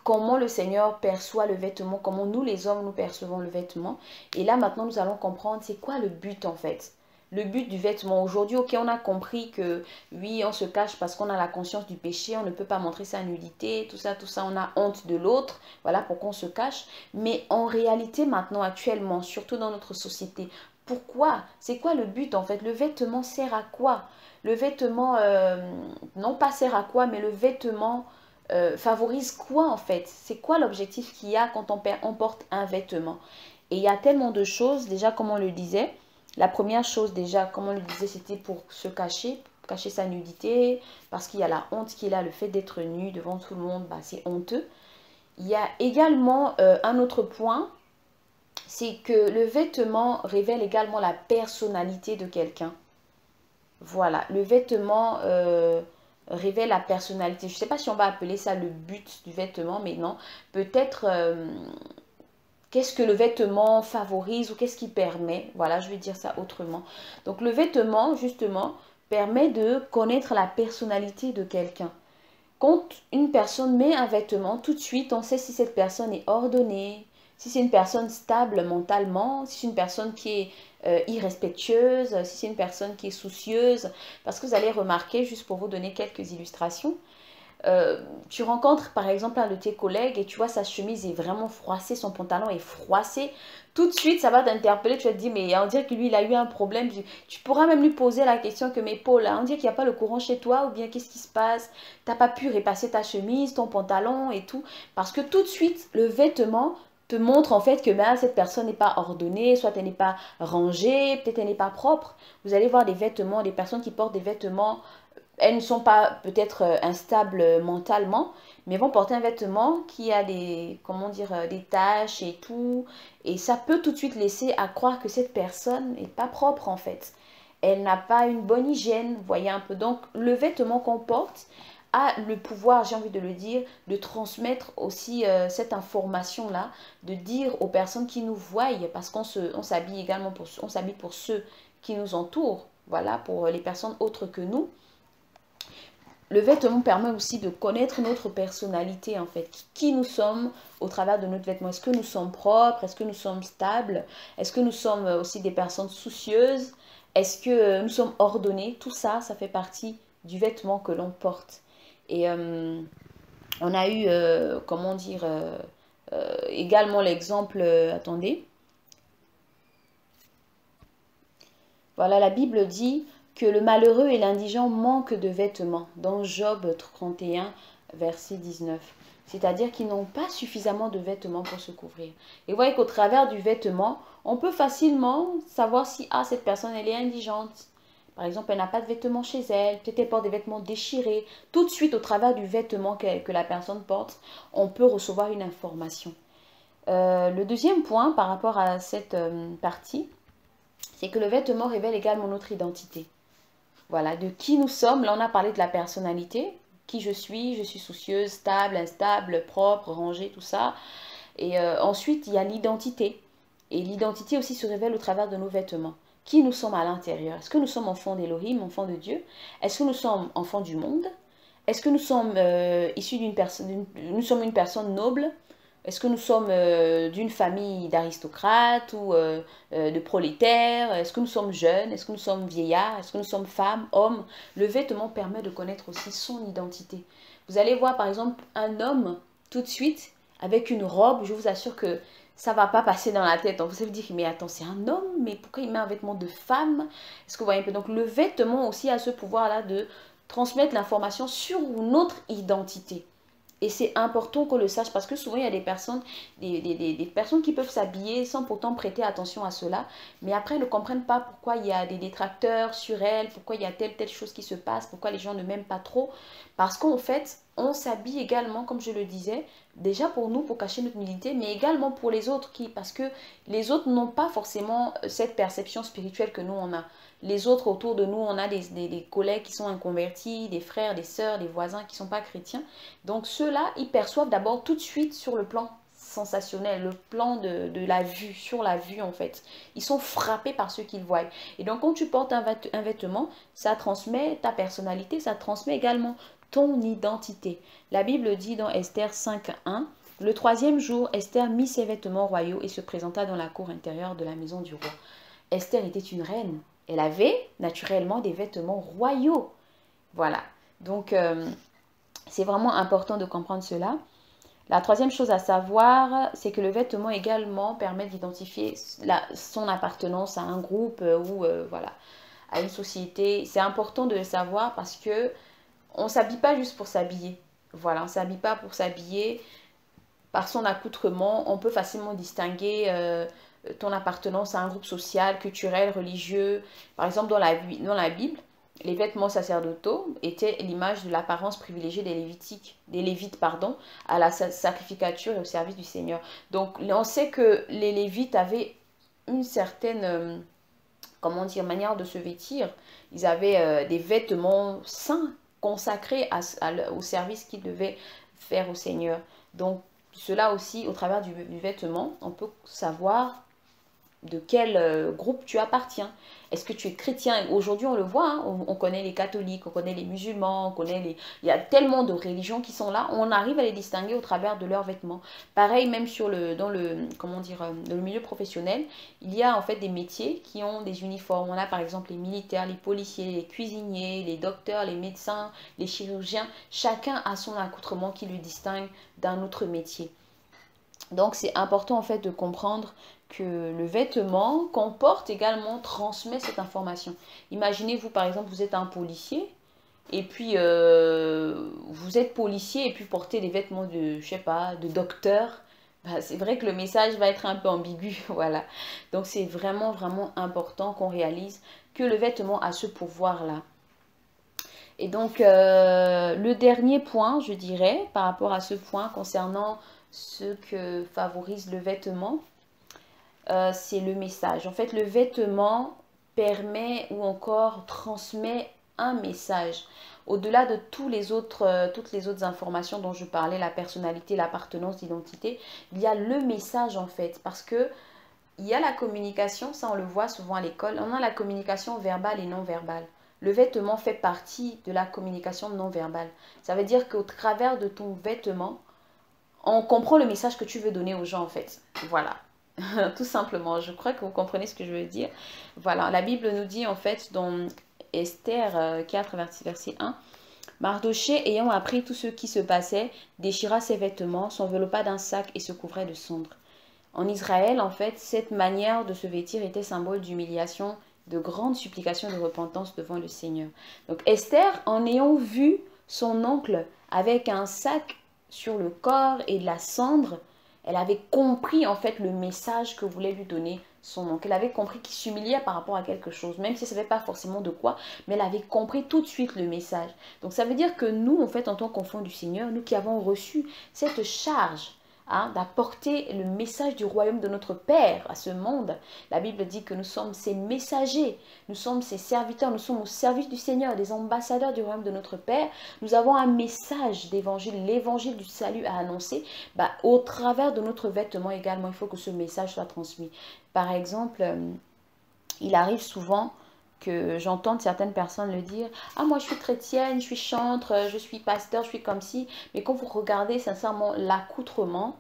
comment le Seigneur perçoit le vêtement, comment nous les hommes nous percevons le vêtement. Et là maintenant nous allons comprendre c'est quoi le but en fait. Le but du vêtement. Aujourd'hui, ok, on a compris que oui, on se cache parce qu'on a la conscience du péché, on ne peut pas montrer sa nudité, tout ça, on a honte de l'autre, voilà pourquoi on se cache. Mais en réalité, maintenant, actuellement, surtout dans notre société, pourquoi? C'est quoi le but en fait? Le vêtement sert à quoi? Le vêtement, non pas sert à quoi, mais le vêtement favorise quoi en fait? C'est quoi l'objectif qu'il y a quand on porte un vêtement? Et il y a tellement de choses, déjà comme on le disait. La première chose déjà, comme on le disait, c'était pour se cacher sa nudité, parce qu'il y a la honte qui est là, le fait d'être nu devant tout le monde, bah, c'est honteux. Il y a également un autre point, c'est que le vêtement révèle également la personnalité de quelqu'un. Voilà, le vêtement révèle la personnalité. Je ne sais pas si on va appeler ça le but du vêtement, mais non, peut-être... qu'est-ce que le vêtement favorise ou qu'est-ce qui permet? Voilà, je vais dire ça autrement. Donc le vêtement, justement, permet de connaître la personnalité de quelqu'un. Quand une personne met un vêtement, tout de suite, on sait si cette personne est ordonnée, si c'est une personne stable mentalement, si c'est une personne qui est irrespectueuse, si c'est une personne qui est soucieuse. Parce que vous allez remarquer, juste pour vous donner quelques illustrations, tu rencontres par exemple un de tes collègues et tu vois sa chemise est vraiment froissée, son pantalon est froissé, tout de suite ça va t'interpeller, tu vas te dire mais on dirait que lui il a eu un problème, tu pourras même lui poser la question que mais Paul, on dirait qu'il n'y a pas le courant chez toi ou bien qu'est-ce qui se passe, t'as pas pu repasser ta chemise, ton pantalon et tout, parce que tout de suite le vêtement te montre en fait que ben, cette personne n'est pas ordonnée, soit elle n'est pas rangée, peut-être elle n'est pas propre. Vous allez voir des vêtements, des personnes qui portent des vêtements, elles ne sont pas peut-être instables mentalement, mais vont porter un vêtement qui a des, comment dire, des taches et tout. Et ça peut tout de suite laisser à croire que cette personne n'est pas propre en fait. Elle n'a pas une bonne hygiène, vous voyez un peu. Donc le vêtement qu'on porte a le pouvoir, j'ai envie de le dire, de transmettre aussi cette information-là, de dire aux personnes qui nous voient, parce on s'habille également on s'habille pour ceux qui nous entourent, voilà, pour les personnes autres que nous. Le vêtement permet aussi de connaître notre personnalité, en fait, qui nous sommes au travers de notre vêtement. Est-ce que nous sommes propres? Est-ce que nous sommes stables? Est-ce que nous sommes aussi des personnes soucieuses? Est-ce que nous sommes ordonnés? Tout ça, ça fait partie du vêtement que l'on porte. Et on a eu, comment dire, également l'exemple, attendez. Voilà, la Bible dit que le malheureux et l'indigent manquent de vêtements, dans Job 31, verset 19. C'est-à-dire qu'ils n'ont pas suffisamment de vêtements pour se couvrir. Et vous voyez qu'au travers du vêtement, on peut facilement savoir si cette personne elle est indigente. Par exemple, elle n'a pas de vêtements chez elle, peut-être elle porte des vêtements déchirés. Tout de suite, au travers du vêtement que la personne porte, on peut recevoir une information. Le deuxième point par rapport à cette partie, c'est que le vêtement révèle également notre identité. Voilà, de qui nous sommes. Là, on a parlé de la personnalité. Qui je suis soucieuse, stable, instable, propre, rangée, tout ça. Et ensuite, il y a l'identité. Et l'identité aussi se révèle au travers de nos vêtements. Qui nous sommes à l'intérieur? Est-ce que nous sommes enfants d'Élohim, enfants de Dieu? Est-ce que nous sommes enfants du monde? Est-ce que nous sommes issus d'une personne, nous sommes une personne noble? Est-ce que nous sommes d'une famille d'aristocrates ou de prolétaires? Est-ce que nous sommes jeunes? Est-ce que nous sommes vieillards? Est-ce que nous sommes femmes, hommes? Le vêtement permet de connaître aussi son identité. Vous allez voir par exemple un homme tout de suite avec une robe, je vous assure que ça ne va pas passer dans la tête. Donc vous allez dire, mais attends, c'est un homme, mais pourquoi il met un vêtement de femme? Est-ce que vous voyez un peu? Donc le vêtement aussi a ce pouvoir-là de transmettre l'information sur notre identité. Et c'est important qu'on le sache parce que souvent il y a des personnes, des personnes qui peuvent s'habiller sans pourtant prêter attention à cela. Mais après, elles ne comprennent pas pourquoi il y a des détracteurs sur elles, pourquoi il y a telle chose qui se passe, pourquoi les gens ne m'aiment pas trop. Parce qu'en fait, on s'habille également, comme je le disais, déjà pour nous, pour cacher notre humilité, mais également pour les autres, parce que les autres n'ont pas forcément cette perception spirituelle que nous, on a. Les autres autour de nous, on a des collègues qui sont inconvertis, des frères, des sœurs, des voisins qui ne sont pas chrétiens. Donc ceux-là, ils perçoivent d'abord tout de suite sur le plan sensationnel, le plan de la vue, sur la vue en fait. Ils sont frappés par ce qu'ils voient. Et donc quand tu portes un vêtement, ça transmet ta personnalité, ça transmet également ton identité. La Bible dit dans Esther 5.1, le troisième jour, Esther mit ses vêtements royaux et se présenta dans la cour intérieure de la maison du roi. Esther était une reine. Elle avait naturellement des vêtements royaux. Voilà. Donc, c'est vraiment important de comprendre cela. La troisième chose à savoir, c'est que le vêtement également permet d'identifier son appartenance à un groupe ou voilà, à une société. C'est important de le savoir parce que on ne s'habille pas juste pour s'habiller. Voilà, on ne s'habille pas pour s'habiller. Par son accoutrement, on peut facilement distinguer ton appartenance à un groupe social, culturel, religieux. Par exemple, dans la Bible, les vêtements sacerdotaux étaient l'image de l'apparence privilégiée des Lévites, à la sacrificature et au service du Seigneur. Donc, on sait que les Lévites avaient une certaine, comment dire, manière de se vêtir. Ils avaient des vêtements saints, consacrés au service qu'ils devaient faire au Seigneur. Donc, cela aussi, au travers du vêtement, on peut savoir de quel groupe tu appartiens. Est-ce que tu es chrétien? Aujourd'hui, on le voit, hein, on connaît les catholiques, on connaît les musulmans, on connaît les... Il y a tellement de religions qui sont là, on arrive à les distinguer au travers de leurs vêtements. Pareil, même dans le milieu professionnel, il y a en fait des métiers qui ont des uniformes. On a par exemple les militaires, les policiers, les cuisiniers, les docteurs, les médecins, les chirurgiens. Chacun a son accoutrement qui le distingue d'un autre métier. Donc c'est important en fait de comprendre que le vêtement qu'on porte également transmet cette information. Imaginez-vous par exemple, vous êtes un policier et puis vous êtes policier et puis portez des vêtements de, je sais pas, de docteur. Bah, c'est vrai que le message va être un peu ambigu, voilà. Donc c'est vraiment vraiment important qu'on réalise que le vêtement a ce pouvoir-là. Et donc le dernier point, je dirais, par rapport à ce point concernant ce que favorise le vêtement, c'est le message. En fait, le vêtement permet ou encore transmet un message. Au-delà de toutes les autres informations dont je parlais, la personnalité, l'appartenance, l'identité, il y a le message en fait. Parce que il y a la communication, ça on le voit souvent à l'école, on a la communication verbale et non verbale. Le vêtement fait partie de la communication non verbale. Ça veut dire qu'au travers de ton vêtement, on comprend le message que tu veux donner aux gens en fait. Voilà. Tout simplement, je crois que vous comprenez ce que je veux dire. Voilà, la Bible nous dit en fait dans Esther 4, verset 1, Mardochée, ayant appris tout ce qui se passait, déchira ses vêtements, s'enveloppa d'un sac et se couvrait de cendres. En Israël, en fait, cette manière de se vêtir était symbole d'humiliation, de grande supplication de repentance devant le Seigneur. Donc Esther, en ayant vu son oncle avec un sac sur le corps et de la cendre, elle avait compris en fait le message que voulait lui donner son oncle. Elle avait compris qu'il s'humiliait par rapport à quelque chose, même si elle ne savait pas forcément de quoi, mais elle avait compris tout de suite le message. Donc ça veut dire que nous, en fait, en tant qu'enfants du Seigneur, nous qui avons reçu cette charge, d'apporter le message du royaume de notre Père à ce monde. La Bible dit que nous sommes ses messagers, nous sommes ses serviteurs, nous sommes au service du Seigneur, des ambassadeurs du royaume de notre Père. Nous avons un message d'évangile, l'évangile du salut à annoncer. Au travers de notre vêtement également, il faut que ce message soit transmis. Par exemple, il arrive souvent que j'entende certaines personnes le dire, ah moi je suis chrétienne, je suis chantre, je suis pasteur, je suis comme ci, mais quand vous regardez sincèrement l'accoutrement,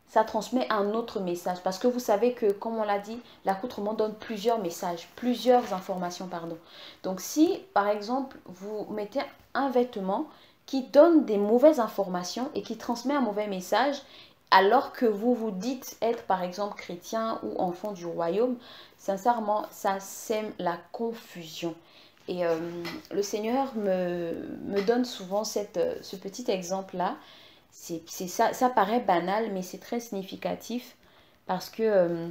ça transmet un autre message, parce que vous savez que, comme on l'a dit, l'accoutrement donne plusieurs messages, plusieurs informations, pardon. Donc si, par exemple, vous mettez un vêtement qui donne des mauvaises informations et qui transmet un mauvais message, alors que vous vous dites être, par exemple, chrétien ou enfant du royaume, sincèrement, ça sème la confusion. Et le Seigneur me donne souvent ce petit exemple-là. Ça paraît banal, mais c'est très significatif parce que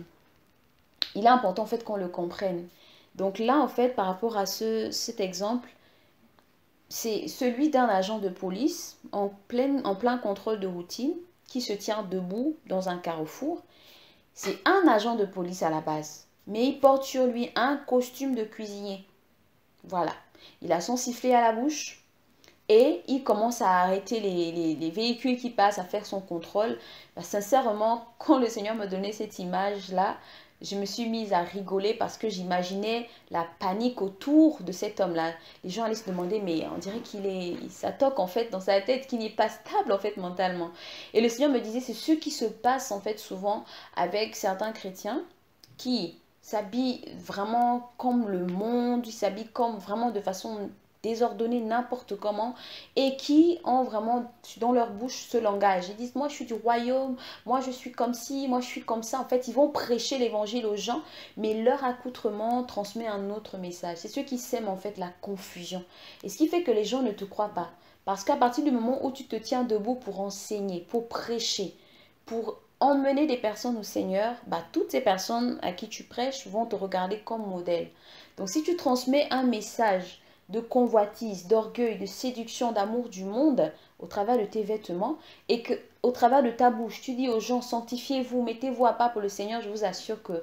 il est important en fait qu'on le comprenne. Donc là, en fait, par rapport à cet exemple, c'est celui d'un agent de police en plein contrôle de routine qui se tient debout dans un carrefour. C'est un agent de police à la base, mais il porte sur lui un costume de cuisinier. Voilà. Il a son sifflet à la bouche et il commence à arrêter les véhicules qui passent, à faire son contrôle. Sincèrement, quand le Seigneur me donnait cette image-là, je me suis mise à rigoler parce que j'imaginais la panique autour de cet homme-là. Les gens allaient se demander, mais on dirait ça toque en fait dans sa tête, qu'il n'est pas stable en fait mentalement. Et le Seigneur me disait, c'est ce qui se passe en fait souvent avec certains chrétiens qui s'habillent vraiment comme le monde, ils s'habillent comme vraiment de façon désordonnés n'importe comment et qui ont vraiment dans leur bouche ce langage. Ils disent, moi je suis du royaume, moi je suis comme ci, moi je suis comme ça. En fait, ils vont prêcher l'évangile aux gens, mais leur accoutrement transmet un autre message. C'est ceux qui sèment en fait la confusion. Et ce qui fait que les gens ne te croient pas. Parce qu'à partir du moment où tu te tiens debout pour enseigner, pour prêcher, pour emmener des personnes au Seigneur, toutes ces personnes à qui tu prêches vont te regarder comme modèle. Donc si tu transmets un message de convoitise, d'orgueil, de séduction, d'amour du monde au travers de tes vêtements et que au travers de ta bouche, tu dis aux gens, sanctifiez-vous, mettez-vous à part pour le Seigneur, je vous assure que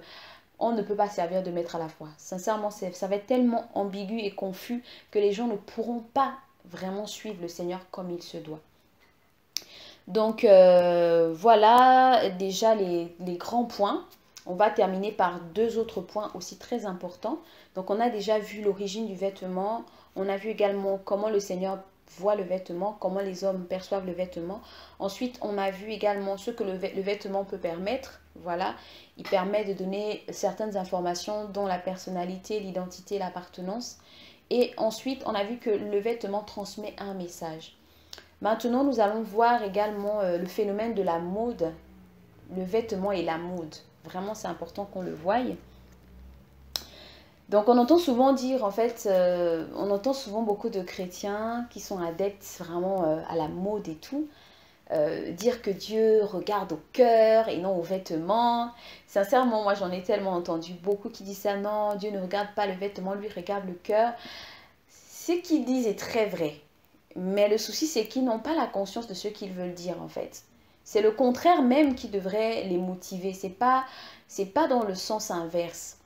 on ne peut pas servir de maître à la fois. Sincèrement, ça va être tellement ambigu et confus que les gens ne pourront pas vraiment suivre le Seigneur comme il se doit. Donc voilà déjà les grands points. On va terminer par deux autres points aussi très importants. Donc on a déjà vu l'origine du vêtement. On a vu également comment le Seigneur voit le vêtement, comment les hommes perçoivent le vêtement. Ensuite, on a vu également ce que le vêtement peut permettre. Voilà, il permet de donner certaines informations dont la personnalité, l'identité, l'appartenance. Et ensuite, on a vu que le vêtement transmet un message. Maintenant, nous allons voir également le phénomène de la mode. Le vêtement et la mode. Vraiment, c'est important qu'on le voie. Donc, on entend souvent dire, en fait, on entend souvent beaucoup de chrétiens qui sont adeptes vraiment à la mode et tout, dire que Dieu regarde au cœur et non aux vêtements. Sincèrement, moi, j'en ai tellement entendu beaucoup qui disent ça. Non, Dieu ne regarde pas le vêtement, lui regarde le cœur. Ce qu'ils disent est très vrai. Mais le souci, c'est qu'ils n'ont pas la conscience de ce qu'ils veulent dire, en fait. C'est le contraire même qui devrait les motiver. C'est pas dans le sens inverse.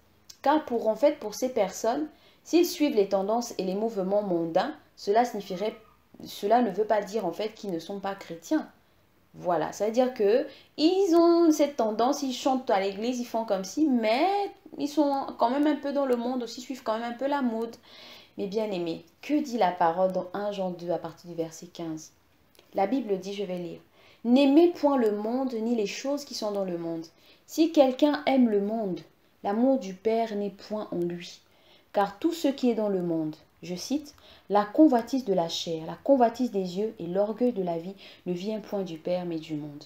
Car pour ces personnes, S'ils suivent les tendances et les mouvements mondains, cela ne veut pas dire en fait qu'ils ne sont pas chrétiens. Voilà, ça veut dire que ils ont cette tendance, ils chantent à l'église, ils font comme si, mais ils sont quand même un peu dans le monde aussi, suivent quand même un peu la mode. Mais bien aimé, que dit la parole dans 1 Jean 2 à partir du verset 15? La Bible dit, je vais lire, n'aimez point le monde ni les choses qui sont dans le monde. Si quelqu'un aime le monde, l'amour du Père n'est point en lui. Car tout ce qui est dans le monde, je cite, la convoitise de la chair, la convoitise des yeux et l'orgueil de la vie ne vient point du Père mais du monde.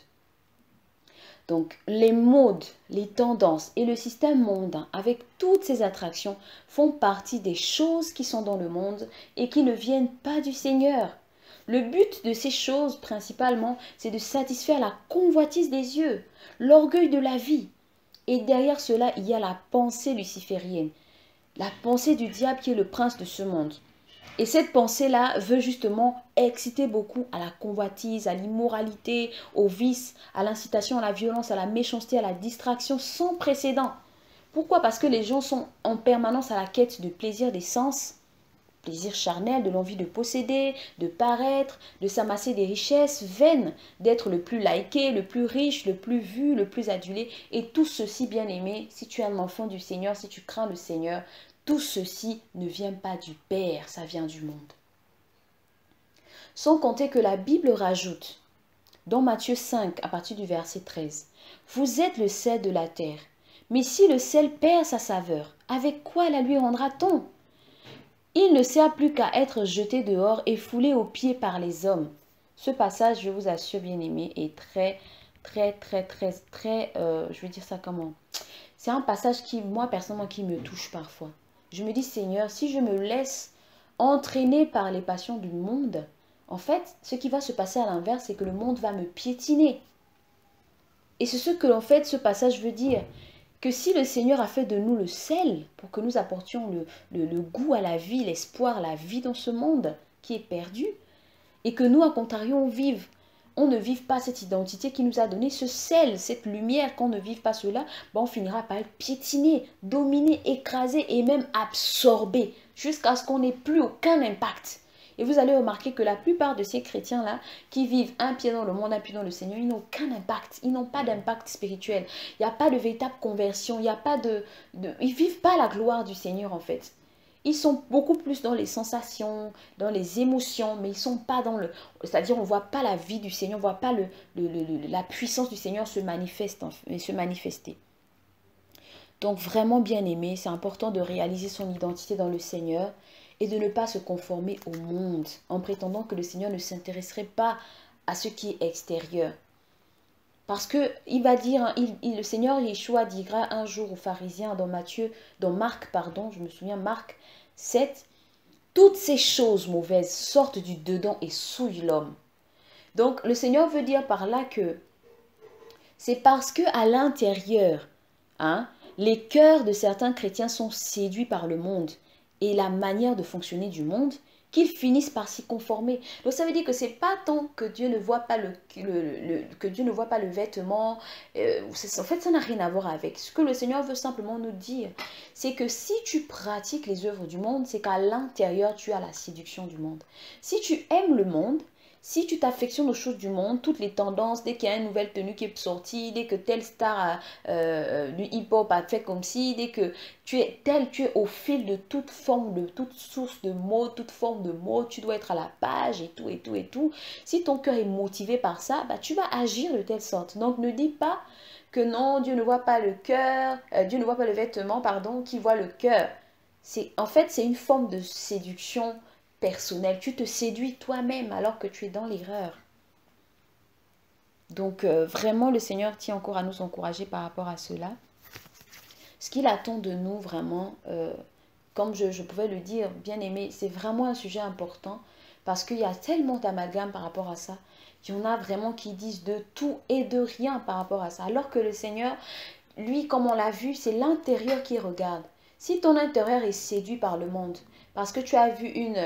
Donc les modes, les tendances et le système mondain avec toutes ces attractions font partie des choses qui sont dans le monde et qui ne viennent pas du Seigneur. Le but de ces choses principalement, c'est de satisfaire la convoitise des yeux, l'orgueil de la vie. Et derrière cela, il y a la pensée luciférienne, la pensée du diable qui est le prince de ce monde. Et cette pensée-là veut justement exciter beaucoup à la convoitise, à l'immoralité, au vice, à l'incitation à la violence, à la méchanceté, à la distraction sans précédent. Pourquoi? Parce que les gens sont en permanence à la quête de plaisir des sens, plaisir charnel, de l'envie de posséder, de paraître, de s'amasser des richesses vaines, d'être le plus liké, le plus riche, le plus vu, le plus adulé. Et tout ceci, bien aimé, si tu es un enfant du Seigneur, si tu crains le Seigneur, tout ceci ne vient pas du Père, ça vient du monde. Sans compter que la Bible rajoute, dans Matthieu 5, à partir du verset 13, « Vous êtes le sel de la terre, mais si le sel perd sa saveur, avec quoi la lui rendra-t-on? Il ne sert plus qu'à être jeté dehors et foulé aux pieds par les hommes. » Ce passage, je vous assure, bien aimé, est très, je vais dire ça comment? C'est un passage qui, moi, personnellement, qui me touche parfois. Je me dis, Seigneur, si je me laisse entraîner par les passions du monde, en fait, ce qui va se passer à l'inverse, c'est que le monde va me piétiner. Et c'est ce que, en fait, ce passage veut dire. Que si le Seigneur a fait de nous le sel pour que nous apportions le goût à la vie, l'espoir, la vie dans ce monde qui est perdu, et que nous, à contrario, on ne vive pas cette identité qui nous a donné ce sel, cette lumière, qu'on ne vive pas cela, ben on finira par être piétiné, dominé, écrasé et même absorbé jusqu'à ce qu'on n'ait plus aucun impact. Et vous allez remarquer que la plupart de ces chrétiens-là, qui vivent un pied dans le monde, un pied dans le Seigneur, ils n'ont aucun impact. Ils n'ont pas d'impact spirituel. Il n'y a pas de véritable conversion. Il n'y a pas ils ne vivent pas la gloire du Seigneur, en fait. Ils sont beaucoup plus dans les sensations, dans les émotions, mais ils ne sont pas dans le... C'est-à-dire, on ne voit pas la vie du Seigneur, on ne voit pas la puissance du Seigneur se manifester. Donc, vraiment bien aimé, c'est important de réaliser son identité dans le Seigneur et de ne pas se conformer au monde en prétendant que le Seigneur ne s'intéresserait pas à ce qui est extérieur. Parce que il va dire, le Seigneur Yeshua dira un jour aux pharisiens dans Marc, je me souviens, Marc 7, toutes ces choses mauvaises sortent du dedans et souillent l'homme. Donc le Seigneur veut dire par là que c'est parce que à l'intérieur, les cœurs de certains chrétiens sont séduits par le monde et la manière de fonctionner du monde, qu'ils finissent par s'y conformer. Donc ça veut dire que c'est pas tant que Dieu ne voit pas le vêtement. En fait, ça n'a rien à voir avec. Ce que le Seigneur veut simplement nous dire, c'est que si tu pratiques les œuvres du monde, c'est qu'à l'intérieur, tu as la séduction du monde. Si tu aimes le monde, si tu t'affectionnes aux choses du monde, toutes les tendances, dès qu'il y a une nouvelle tenue qui est sortie, dès que telle star du hip-hop a fait comme si, dès que tu es au fil de toute forme, de toute source de mode, toute forme de mode, tu dois être à la page et tout, et tout, et tout. Si ton cœur est motivé par ça, tu vas agir de telle sorte. Donc ne dis pas que non, Dieu ne voit pas le cœur, Dieu ne voit pas le vêtement, qui voit le cœur. En fait, c'est une forme de séduction personnel. Tu te séduis toi-même alors que tu es dans l'erreur. Donc vraiment le Seigneur tient encore à nous encourager par rapport à cela. Ce qu'il attend de nous vraiment, comme je pouvais le dire, bien aimé, c'est vraiment un sujet important parce qu'il y a tellement d'amalgame par rapport à ça. Il y en a vraiment qui disent de tout et de rien par rapport à ça. Alors que le Seigneur, lui, comme on l'a vu, c'est l'intérieur qui regarde. Si ton intérieur est séduit par le monde, parce que tu as vu une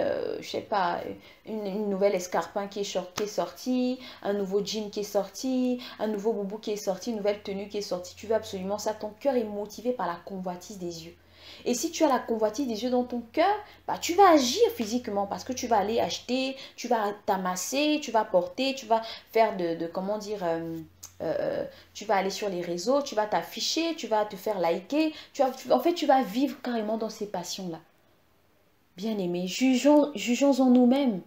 nouvelle escarpin qui est sortie, un nouveau jean qui est sorti, un nouveau boubou qui est sorti, une nouvelle tenue qui est sortie, tu veux absolument ça, ton cœur est motivé par la convoitise des yeux. Et si tu as la convoitise des yeux dans ton cœur, bah, tu vas agir physiquement parce que tu vas aller acheter, tu vas t'amasser, tu vas porter, tu vas faire comment dire, tu vas aller sur les réseaux, tu vas t'afficher, tu vas te faire liker. En fait, tu vas vivre carrément dans ces passions-là. Bien-aimés, jugeons en nous-mêmes.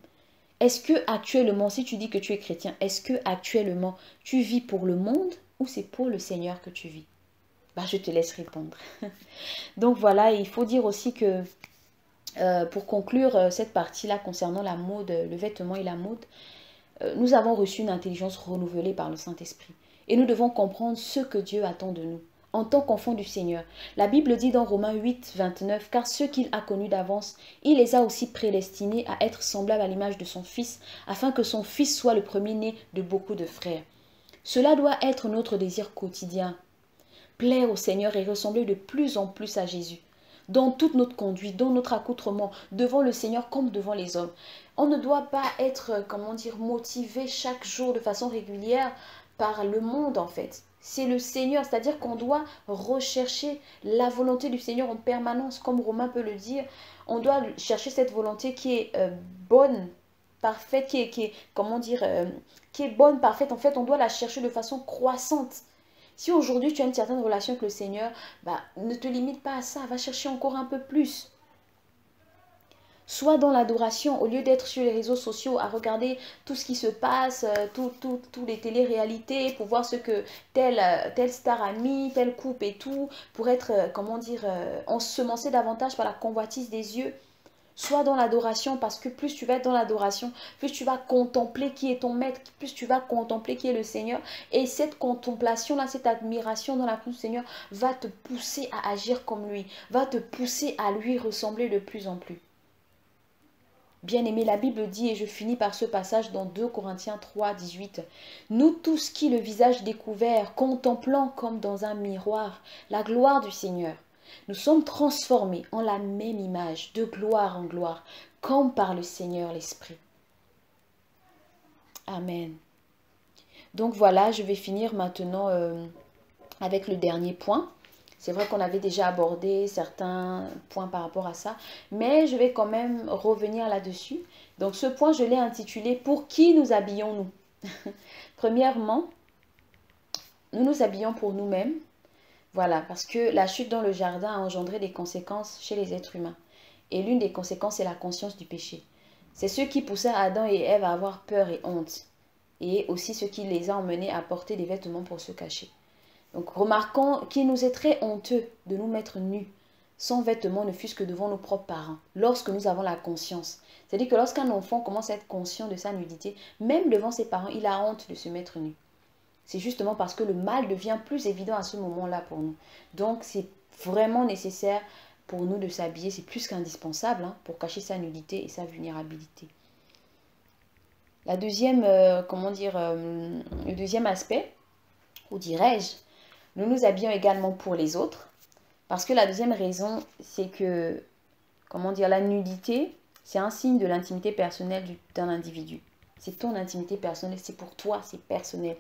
Est-ce que actuellement, si tu dis que tu es chrétien, est-ce que actuellement tu vis pour le monde ou c'est pour le Seigneur que tu vis? Bah, je te laisse répondre. Donc voilà, il faut dire aussi que pour conclure cette partie-là concernant la mode, le vêtement et la mode, nous avons reçu une intelligence renouvelée par le Saint-Esprit. Et nous devons comprendre ce que Dieu attend de nous en tant qu'enfants du Seigneur. La Bible dit dans Romains 8, 29, « Car ceux qu'il a connus d'avance, il les a aussi prédestinés à être semblables à l'image de son Fils, afin que son Fils soit le premier-né de beaucoup de frères. » Cela doit être notre désir quotidien. Plaire au Seigneur et ressembler de plus en plus à Jésus. Dans toute notre conduite, dans notre accoutrement, devant le Seigneur comme devant les hommes. On ne doit pas être, comment dire, motivé chaque jour de façon régulière par le monde en fait. C'est le Seigneur, c'est-à-dire qu'on doit rechercher la volonté du Seigneur en permanence, comme Romain peut le dire. On doit chercher cette volonté qui est bonne, parfaite, qui est comment dire, qui est bonne, parfaite. En fait, on doit la chercher de façon croissante. Si aujourd'hui tu as une certaine relation avec le Seigneur, bah, ne te limite pas à ça, va chercher encore un peu plus. Sois dans l'adoration au lieu d'être sur les réseaux sociaux à regarder tout ce qui se passe, toutes les télé-réalités pour voir ce que telle star a mis, tel couple et tout, pour être, comment dire, ensemencé davantage par la convoitise des yeux. Sois dans l'adoration parce que plus tu vas être dans l'adoration, plus tu vas contempler qui est ton maître, plus tu vas contempler qui est le Seigneur. Et cette contemplation-là, cette admiration dans la présence du Seigneur va te pousser à agir comme lui, va te pousser à lui ressembler de plus en plus. Bien-aimé, la Bible dit, et je finis par ce passage dans 2 Corinthiens 3, 18. « Nous tous qui, le visage découvert, contemplant comme dans un miroir la gloire du Seigneur, nous sommes transformés en la même image, de gloire en gloire, comme par le Seigneur l'Esprit. » Amen. Donc voilà, je vais finir maintenant avec le dernier point. C'est vrai qu'on avait déjà abordé certains points par rapport à ça, mais je vais quand même revenir là-dessus. Donc ce point, je l'ai intitulé « Pour qui nous habillons-nous » Premièrement, nous nous habillons pour nous-mêmes. Voilà, parce que la chute dans le jardin a engendré des conséquences chez les êtres humains. Et l'une des conséquences, c'est la conscience du péché. C'est ce qui poussa Adam et Ève à avoir peur et honte. Et aussi ce qui les a emmenés à porter des vêtements pour se cacher. Donc remarquons qu'il nous est très honteux de nous mettre nus, sans vêtements, ne fût-ce que devant nos propres parents, lorsque nous avons la conscience. C'est-à-dire que lorsqu'un enfant commence à être conscient de sa nudité, même devant ses parents, il a honte de se mettre nu. C'est justement parce que le mal devient plus évident à ce moment-là pour nous. Donc c'est vraiment nécessaire pour nous de s'habiller, c'est plus qu'indispensable pour cacher sa nudité et sa vulnérabilité. La deuxième, le deuxième aspect, ou dirais-je, nous nous habillons également pour les autres. Parce que la deuxième raison, c'est que, la nudité, c'est un signe de l'intimité personnelle d'un individu. C'est ton intimité personnelle, c'est pour toi, c'est personnel.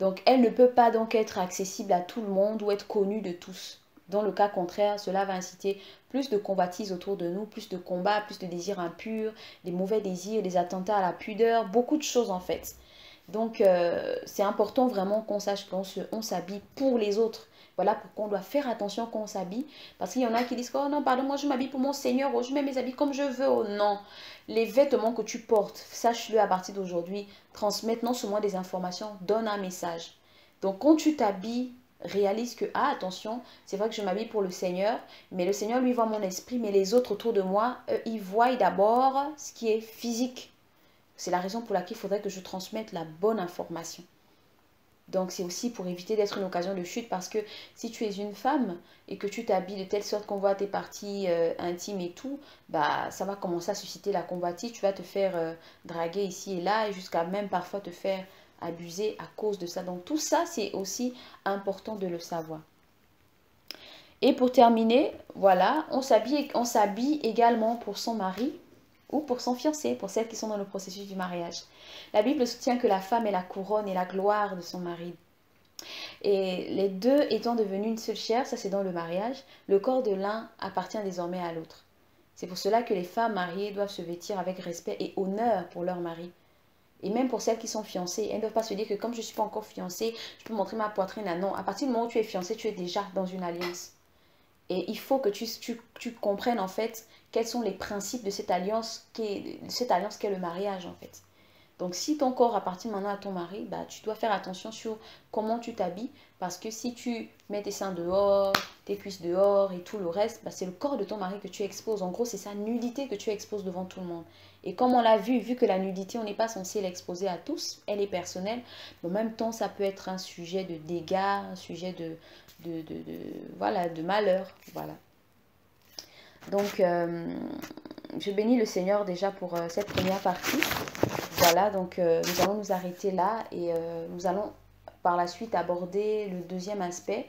Donc, elle ne peut pas donc être accessible à tout le monde ou être connue de tous. Dans le cas contraire, cela va inciter plus de convoitises autour de nous, plus de combats, plus de désirs impurs, des mauvais désirs, des attentats à la pudeur, beaucoup de choses en fait. Donc, c'est important vraiment qu'on sache qu'on s'habille pour les autres. Voilà pourquoi on doit faire attention quand on s'habille. Parce qu'il y en a qui disent, oh non, pardon, moi je m'habille pour mon Seigneur, oh, je mets mes habits comme je veux. Oh non, les vêtements que tu portes, sache-le à partir d'aujourd'hui, transmettent non seulement des informations, donne un message. Donc, quand tu t'habilles, réalise que, ah, attention, c'est vrai que je m'habille pour le Seigneur, mais le Seigneur lui voit mon esprit, mais les autres autour de moi, ils voient d'abord ce qui est physique. C'est la raison pour laquelle il faudrait que je transmette la bonne information. Donc c'est aussi pour éviter d'être une occasion de chute, parce que si tu es une femme et que tu t'habilles de telle sorte qu'on voit tes parties intimes et tout, bah ça va commencer à susciter la convoitise, tu vas te faire draguer ici et là et jusqu'à même parfois te faire abuser à cause de ça. Donc tout ça, c'est aussi important de le savoir. Et pour terminer, voilà, on s'habille également pour son mari ou pour son fiancé, pour celles qui sont dans le processus du mariage. La Bible soutient que la femme est la couronne et la gloire de son mari. Et les deux étant devenus une seule chair, ça c'est dans le mariage, le corps de l'un appartient désormais à l'autre. C'est pour cela que les femmes mariées doivent se vêtir avec respect et honneur pour leur mari. Et même pour celles qui sont fiancées, elles ne doivent pas se dire que comme je ne suis pas encore fiancée, je peux montrer ma poitrine. Ah non, à partir du moment où tu es fiancée, tu es déjà dans une alliance. Et il faut que tu comprennes en fait quels sont les principes de cette alliance qu'est le mariage en fait. Donc si ton corps appartient maintenant à ton mari, bah, tu dois faire attention sur comment tu t'habilles. Parce que si tu mets tes seins dehors, tes cuisses dehors et tout le reste, bah, c'est le corps de ton mari que tu exposes. En gros, c'est sa nudité que tu exposes devant tout le monde. Et comme on l'a vu que la nudité, on n'est pas censé l'exposer à tous, elle est personnelle. Mais en même temps, ça peut être un sujet de dégâts, un sujet voilà, de malheur. Voilà. Donc, je bénis le Seigneur déjà pour cette première partie. Voilà, donc nous allons nous arrêter là et nous allons par la suite aborder le deuxième aspect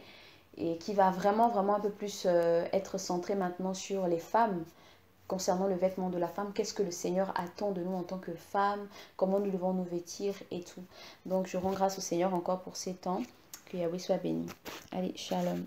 et qui va vraiment, vraiment un peu plus être centré maintenant sur les femmes. Concernant le vêtement de la femme, qu'est-ce que le Seigneur attend de nous en tant que femmes, comment nous devons nous vêtir et tout. Donc je rends grâce au Seigneur encore pour ces temps. Que Yahweh soit béni. Allez, shalom.